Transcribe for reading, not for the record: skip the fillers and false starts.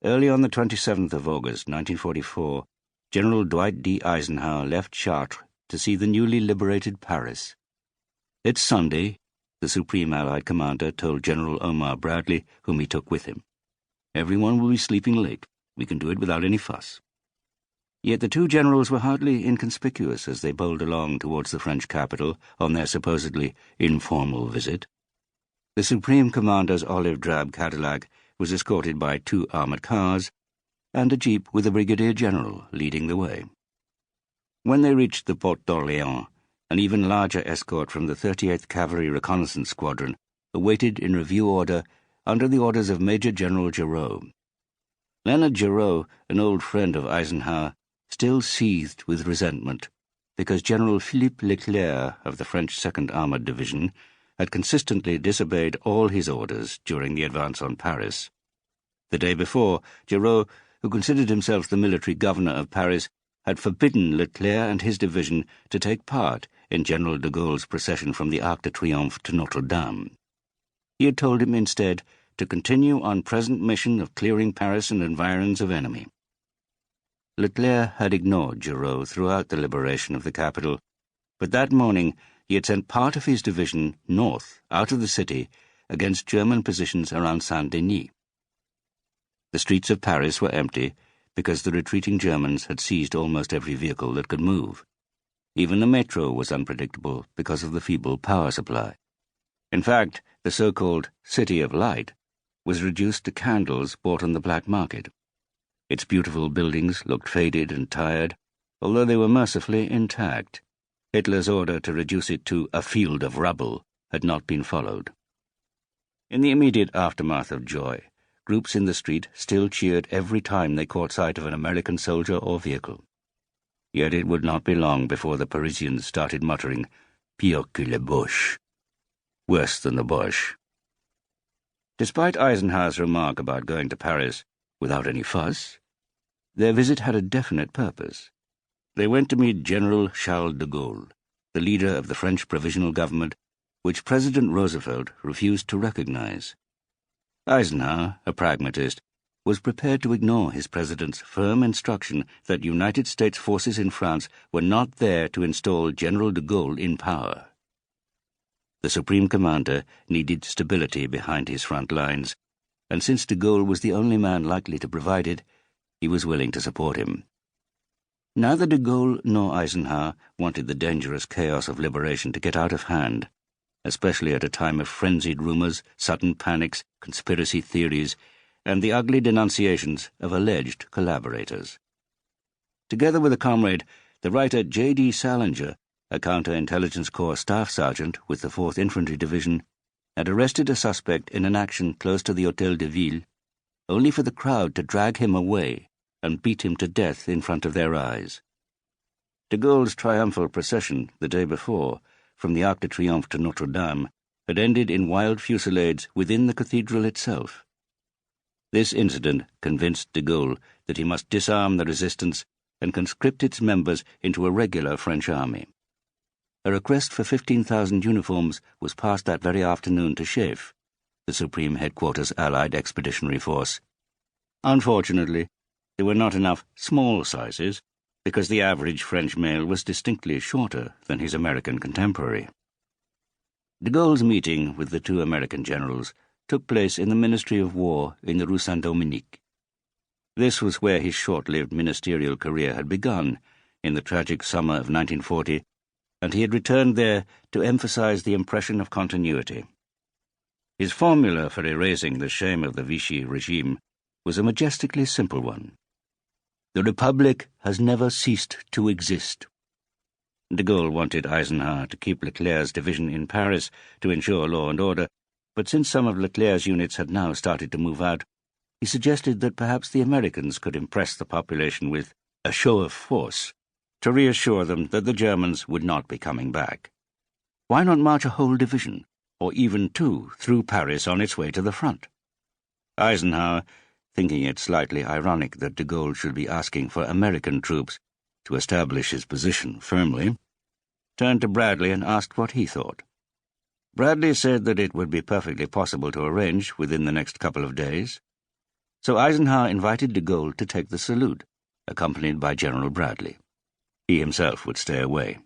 Early on the 27th of August, 1944, General Dwight D. Eisenhower left Chartres to see the newly liberated Paris. "It's Sunday," the Supreme Allied Commander told General Omar Bradley, whom he took with him. "Everyone will be sleeping late. We can do it without any fuss." Yet the two generals were hardly inconspicuous as they bowled along towards the French capital on their supposedly informal visit. The Supreme Commander's olive-drab Cadillac was escorted by 2 armoured cars and a jeep with a brigadier general leading the way. When they reached the Porte d'Orléans, an even larger escort from the 38th Cavalry Reconnaissance Squadron awaited in review order under the orders of Major General Giraud. Leonard Giraud, an old friend of Eisenhower, still seethed with resentment because General Philippe Leclerc of the French 2nd Armoured Division had consistently disobeyed all his orders during the advance on Paris. The day before, Giraud, who considered himself the military governor of Paris, had forbidden Leclerc and his division to take part in General de Gaulle's procession from the Arc de Triomphe to Notre Dame. He had told him instead to continue on present mission of clearing Paris and environs of enemy. Leclerc had ignored Giraud throughout the liberation of the capital, but that morning he had sent part of his division north, out of the city, against German positions around Saint-Denis. The streets of Paris were empty because the retreating Germans had seized almost every vehicle that could move. Even the metro was unpredictable because of the feeble power supply. In fact, the so-called City of Light was reduced to candles bought on the black market. Its beautiful buildings looked faded and tired, although they were mercifully intact. Hitler's order to reduce it to a field of rubble had not been followed. In the immediate aftermath of joy, groups in the street still cheered every time they caught sight of an American soldier or vehicle. Yet it would not be long before the Parisians started muttering, "Pire que les Boches," worse than the Boche. Despite Eisenhower's remark about going to Paris without any fuss, their visit had a definite purpose. They went to meet General Charles de Gaulle, the leader of the French Provisional Government, which President Roosevelt refused to recognize. Eisenhower, a pragmatist, was prepared to ignore his president's firm instruction that United States forces in France were not there to install General de Gaulle in power. The Supreme Commander needed stability behind his front lines, and since de Gaulle was the only man likely to provide it, he was willing to support him. Neither de Gaulle nor Eisenhower wanted the dangerous chaos of liberation to get out of hand, especially at a time of frenzied rumors, sudden panics, conspiracy theories, and the ugly denunciations of alleged collaborators. Together with a comrade, the writer D-Day Stalingrad, a Counterintelligence Corps staff sergeant with the 4th Infantry Division, had arrested a suspect in an action close to the Hôtel de Ville, only for the crowd to drag him away and beat him to death in front of their eyes. De Gaulle's triumphal procession the day before, from the Arc de Triomphe to Notre Dame, had ended in wild fusillades within the cathedral itself. This incident convinced de Gaulle that he must disarm the resistance and conscript its members into a regular French army. A request for 15,000 uniforms was passed that very afternoon to Chef, the Supreme Headquarters Allied Expeditionary Force. Unfortunately, there were not enough small sizes because the average French male was distinctly shorter than his American contemporary. De Gaulle's meeting with the 2 American generals took place in the Ministry of War in the Rue Saint-Dominique. This was where his short-lived ministerial career had begun in the tragic summer of 1940, and he had returned there to emphasize the impression of continuity. His formula for erasing the shame of the Vichy regime was a majestically simple one. The Republic has never ceased to exist. De Gaulle wanted Eisenhower to keep Leclerc's division in Paris to ensure law and order, but since some of Leclerc's units had now started to move out, he suggested that perhaps the Americans could impress the population with a show of force to reassure them that the Germans would not be coming back. Why not march a whole division, or even 2, through Paris on its way to the front? Eisenhower, thinking it slightly ironic that de Gaulle should be asking for American troops to establish his position firmly, turned to Bradley and asked what he thought. Bradley said that it would be perfectly possible to arrange within the next couple of days. So Eisenhower invited de Gaulle to take the salute, accompanied by General Bradley. He himself would stay away.